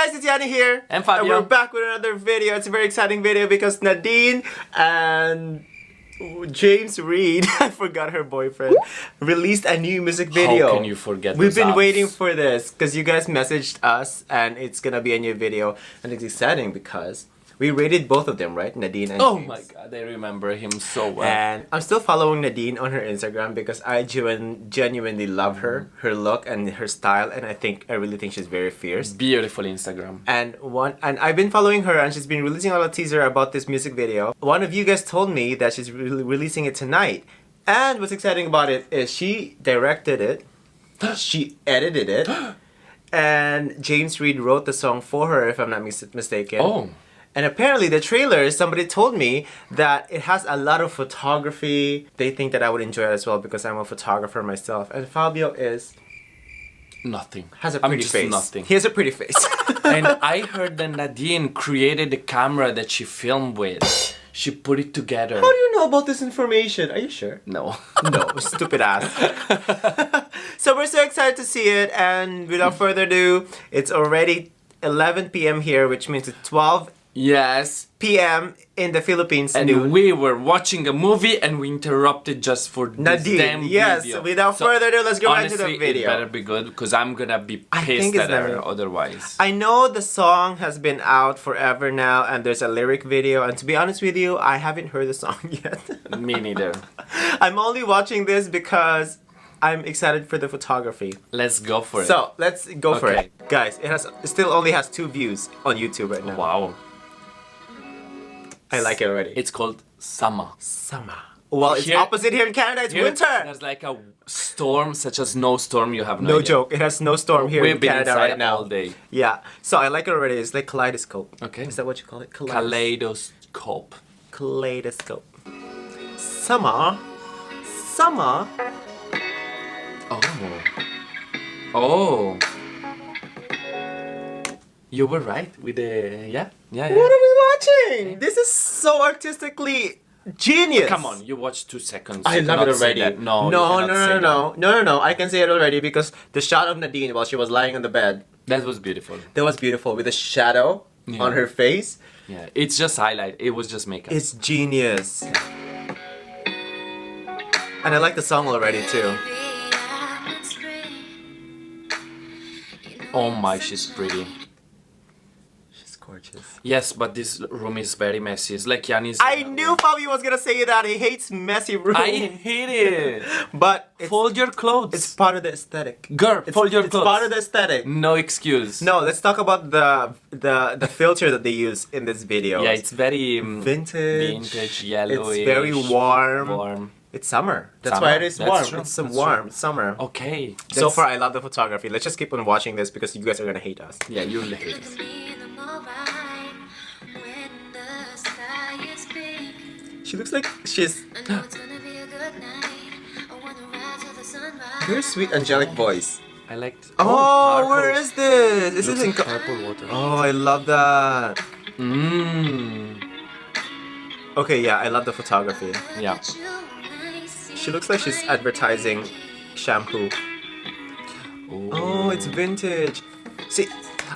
guys, it's Yani here. And Fabio. And we're back with another video. It's a very exciting video because Nadine and James Reid, I forgot her boyfriend, released a new music video. How can you forget We've those been abs? waiting for this because you guys messaged us and it's gonna be a new video. And it's exciting because we rated both of them, right? Nadine and Oh James. my god, I remember him so well. And I'm still following Nadine on her Instagram because I genuinely love her look and her style, and I really think she's very fierce. Beautiful Instagram. And I've been following her, and she's been releasing a lot of teaser about this music video. One of you guys told me that she's releasing it tonight, and what's exciting about it is she directed it, she edited it, and James Reid wrote the song for her, if I'm not mistaken. Oh. And apparently the trailer, somebody told me that it has a lot of photography. They think that I would enjoy it as well because I'm a photographer myself. And Fabio Nothing. has a I'm pretty just face. Nothing. He has a pretty face. And I heard that Nadine created the camera that she filmed with. She put it together. How do you know about this information? Are you sure? No. No, stupid ass. So we're so excited to see it, and without further ado, it's already 11 p.m. here, which means it's 12 Yes. p.m. in the Philippines. And noon. we were watching a movie and we interrupted just for this Nadine, damn yes. video. Without further ado, let's go right into the honestly, video. it better be good because I'm gonna be I think pissed it's at her never- otherwise. I know the song has been out forever now, and there's a lyric video, and to be honest with you, I haven't heard the song yet. Me neither. I'm only watching this because I'm excited for the photography. Let's go for it. So, let's go for Okay. it. Guys, it still only has 2 views on YouTube right now. Wow. I like it already. It's called summer. Summer. Well, it's Here- opposite here in Canada, it's Here, winter! There's like a storm, such a snowstorm. You have no No idea. joke, it has no storm here We've in been Canada inside right now. all day. Yeah, so I like it already. It's like kaleidoscope. Okay. Is that what you call it? Kaleidoscope. Kaleidoscope. Summer. Summer. Oh. Oh. You were right with the yeah. What are we watching? This is so artistically genius. Come on, you watched 2 seconds. I You love cannot it say already. that. No, no, you no, cannot say no, no, no, no. I can say it already because the shot of Nadine while she was lying on the bed, That was beautiful. that was beautiful with the shadow Yeah. on her face. Yeah, it's just highlight. It was just makeup. It's genius. And I like the song already too. Oh my, she's pretty. She's gorgeous. Yes, but this room is very messy. It's like Yanni's. I knew Fabio was gonna say that. He hates messy rooms. I hate it. But it's, Fold your clothes. it's part of the aesthetic. Girl, fold your It's clothes. part of the aesthetic. No excuse. No, let's talk about the filter that they use in this video. Yeah, it's very vintage, yellowish. It's very warm. Warm. It's summer. That's Summer. why it is That's warm. true. It's That's warm. true. It's summer. Okay. So that's- far, I love the photography. Let's just keep on watching this because you guys are gonna hate us. Yeah, you'll hate it. She looks like she's very sweet, angelic voice. I liked. Oh, where is this? This Looks is in. like purple water. Oh, I love that. Mmm. Okay, yeah, I love the photography. Yeah. She looks like she's advertising shampoo. Oh, it's vintage. See,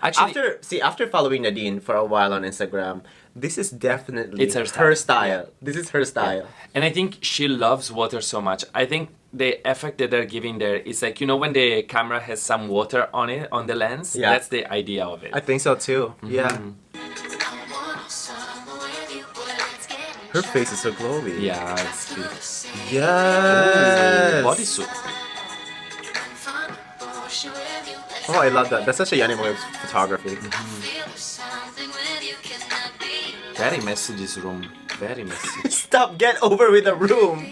Actually, after following Nadine for a while on Instagram, this is definitely It's her style. This is her style. and I think she loves water so much. I think the effect that they're giving there is like, you know, when the camera has some water on it, on the lens, Yeah. that's the idea of it. I think so too. Yeah. Her face is so glowy. Yeah, it's cute. Yes. Bodysuit. Oh, I love that. That's such a Yani way of photography. Very messy this room. Very messy. Stop, get over with the room.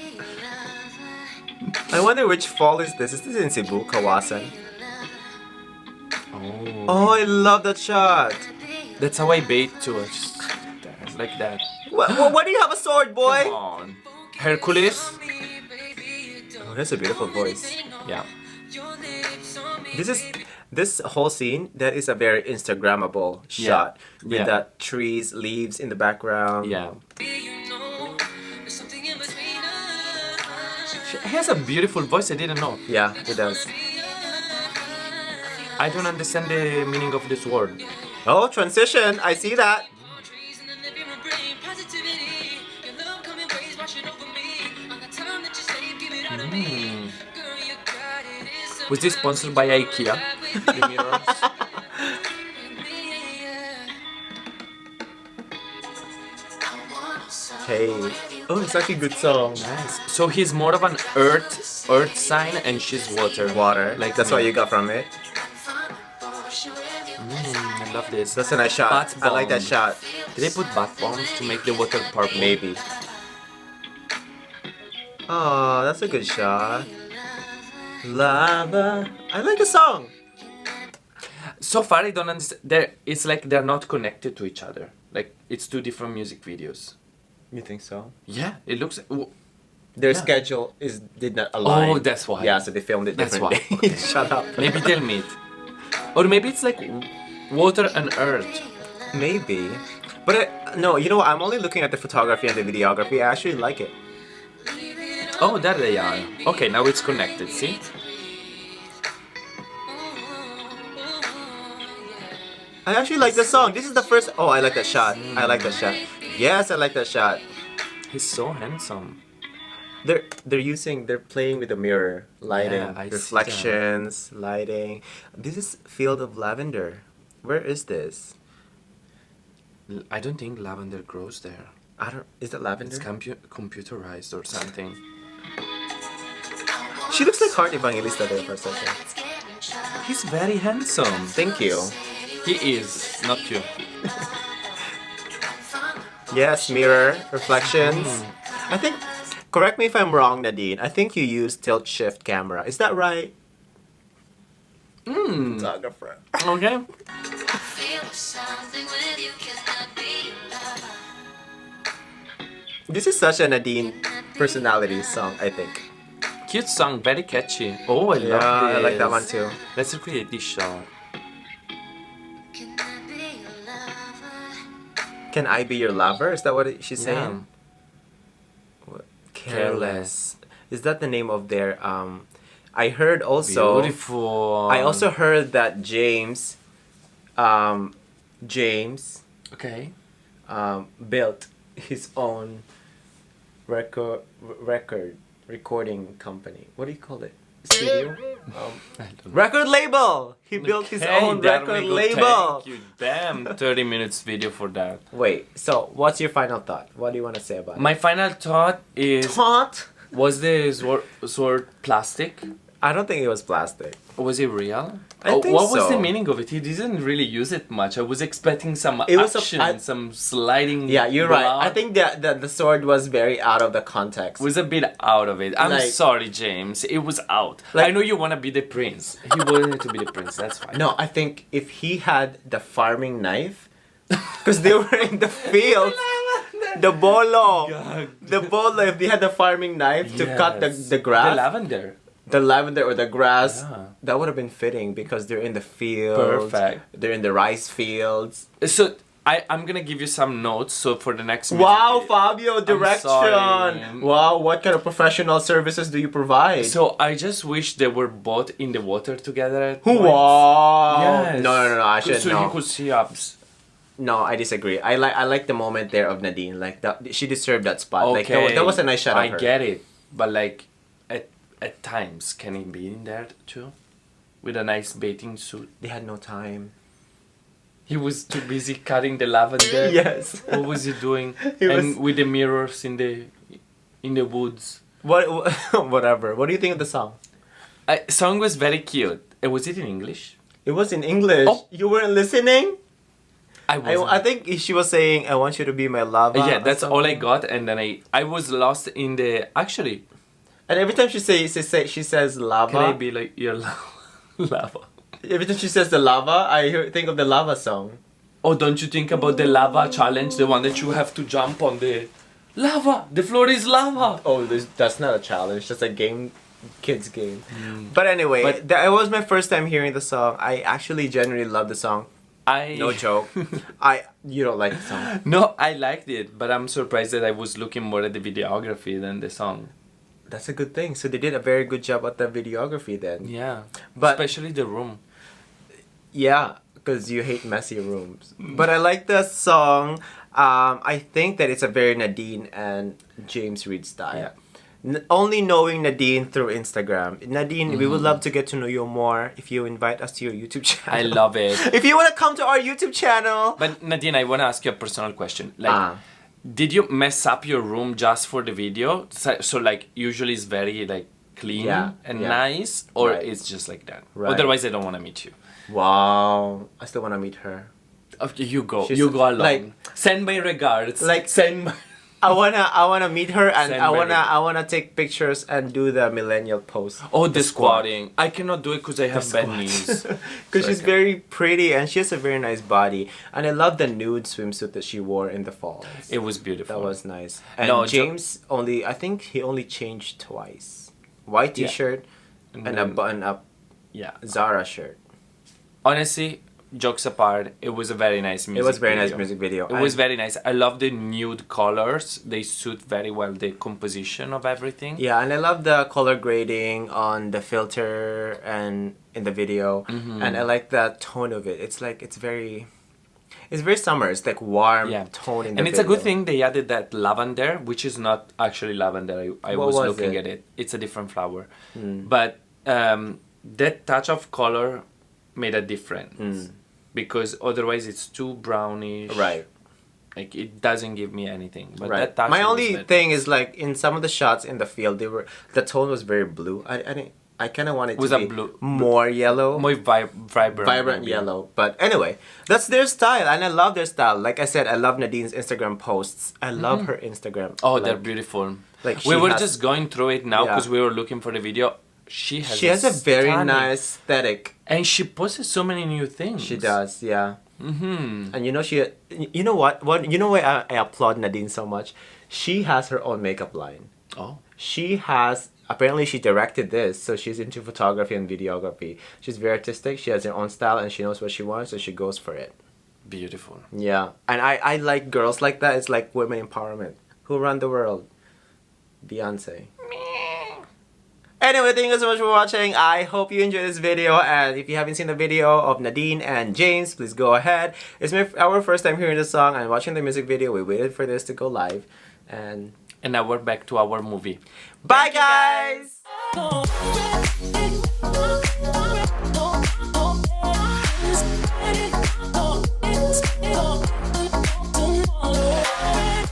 I wonder which fall is this. Is this in Cebu, Kawasan? Oh. Oh, I love that shot. That's how I bait too. Just like that. Why do you have a sword, boy? Come on. Hercules? Oh, that's a beautiful voice. Yeah. This whole scene, that is a very Instagrammable shot with Yeah. the trees, leaves in the background. Yeah. She has a beautiful voice, I didn't know. Yeah, it does. I don't understand the meaning of this word. Oh, transition. I see that. Was this sponsored by IKEA? The mirrors? Hey. Oh, it's actually a good song. Nice. So he's more of an earth sign and she's water. Water. Like That's me. what you got from it. I love this. That's a nice shot. Bath I like that bomb. shot. Did they put bath bombs to make the water purple? Maybe. Oh, that's a good shot. Lava. I like the song. So far, I don't understand. It's like they're not connected to each other. Like it's two different music videos. You think so? Yeah, it looks. Their Yeah. schedule did not align. Oh, that's why. Yeah, so they filmed it That's different why. days. Shut up. Maybe they'll meet. Or maybe it's like water and earth. Maybe. But no, you know what? I'm only looking at the photography and the videography. I actually like it. Oh, there they are. Okay, now it's connected. See? I actually like the song. This is the first. Oh, I like that shot. I like that shot. Yes, I like that shot. He's so handsome. They're playing with the mirror, lighting, Yeah, I see that. reflections, lighting. This is Field of Lavender. Where is this? I don't think lavender grows there. I don't. Is that lavender? It's computerized or something. She looks like Heart Evangelista there for a second. He's very handsome. Thank you. He is, not you. Yes, mirror, reflections. I think. Correct me if I'm wrong, Nadine. I think you use tilt shift camera. Is that right? Photographer. Okay. This is such a Nadine personality song, I think. Cute song, very catchy. Oh, I love Yeah, this. I like that one too. Let's recreate this shot. Can I be your lover? Is that what she's Yeah. saying? What? Careless. Is that the name of their I heard also Beautiful. I also heard that James Okay. built his own recording company. What do you call it? Studio? I don't know. Record label! He built his Okay, own there record we go. label! Thank you. Damn, 30 minutes video for that. Wait, so what's your final thought? What do you want to say about My final thought it? is, Thought? was the sword plastic? I don't think it was plastic. Was it real? I think what was so. the meaning of it? He didn't really use it much. I was expecting some It was action, some sliding. Yeah, you're right. I blood. think that the sword was very out of the context. Was a bit out of it. I'm Like- sorry, James. It was out. Like- I know you want to be the prince. He wanted to be the prince. That's fine. No, I think if he had the farming knife, because they were in the field, the bolo, if they had the farming knife to cut Yes. the grass, The lavender. the lavender or the grass, Yeah. that would have been fitting because they're in the field. Perfect. They're in the rice fields. So I'm gonna give you some notes. So for the next. Wow, music Fabio, direction! sorry. Wow, what kind of professional services do you provide? video. So I just wish they were both in the water together. At Wow! points. Yes. No, I should So know. you could see ups. No, I disagree. I like the moment there of Nadine. Like that, she deserved that spot. Like Okay. that was a nice shot of her. I get it, but like at times, can he be in there too, with a nice bathing suit? They had no time. He was too busy cutting the lavender. Yes. What was he doing? He and was- with the mirrors in the woods. Whatever. What do you think of the song? Song was very cute. Was it in English? It was in English. Oh. You weren't listening? I wasn't. I think she was saying, "I want you to be my lover." Yeah, or that's all I something. got, and then I was lost in the. Actually, And every time she says lava. can I be like your lava? Every time she says the lava, think of the lava song. Oh, don't you think about the lava challenge, the one that you have to jump on the lava? The floor is lava. Oh, that's not a challenge. That's a game, kids game. But anyway, But- it was my first time hearing the song. I actually genuinely love the song. No joke. You don't like the song. No, I liked it, but I'm surprised that I was looking more at the videography than the song. That's a good thing. So they did a very good job at the videography then. Yeah, But- especially the room. Yeah, because you hate messy rooms. But I like the song. I think that it's a very Nadine and James Reid style. Yeah. Only knowing Nadine through Instagram. Nadine, we would love to get to know you more if you invite us to your YouTube channel. I love it. If you want to come to our YouTube channel. But Nadine, I want to ask you a personal question. Like, did you mess up your room just for the video? So like, usually it's very like clean and nice, or it's just like that. Right. Otherwise, I don't want to meet you. Wow, I still want to meet her. Okay, you go. She's You go alone. like- send my regards. Like- send my. I wanna meet her, and Send I wanna take pictures and do the millennial pose. Oh, the squatting. I cannot do it because I have bad squat. knees. Because she's very pretty and she has a very nice body. And I love the nude swimsuit that she wore in the fall. It was beautiful. That was nice. And No, James I think he only changed twice. White t-shirt and a then- button-up Yeah. Zara shirt. Honestly, jokes apart, it was a very nice music It was a very video. nice music video. It was very nice. I love the nude colors. They suit very well the composition of everything. Yeah, and I love the color grading on the filter and in the video. And I like the tone of it. It's like it's very summer. It's like warm tone in the And it's a good video. thing they added that lavender, which is not actually lavender. I What was was looking it? at it. It's a different flower. But that touch of color made a difference. Because otherwise it's too brownish. Right. Like it doesn't give me anything. But Right. that touch My was only better. thing is like in some of the shots in the field, the tone was very blue. I kind of wanted Was to a be blue- more yellow, more vibrant. vibrant maybe. yellow. But anyway, that's their style, and I love their style. Like I said, I love Nadine's Instagram posts. I love her Instagram. Oh, like, they're beautiful. like we she were has- just going through it now Yeah. because we were looking for the video. She has a very stunning- nice aesthetic. and she posts so many new things. She does, yeah. Mm-hmm. And you know what? You know why I applaud Nadine so much? She has her own makeup line. Oh, Apparently she directed this, so she's into photography and videography. She's very artistic. She has her own style and she knows what she wants, so she goes for it. beautiful. Yeah, and I like girls like that. It's like women empowerment. Who run the world? Beyonce. Anyway, thank you so much for watching. I hope you enjoyed this video, and if you haven't seen the video of Nadine and James, please go ahead. It's our first time hearing the song and watching the music video. We waited for this to go live, and now we're back to our movie. bye guys! Thank you.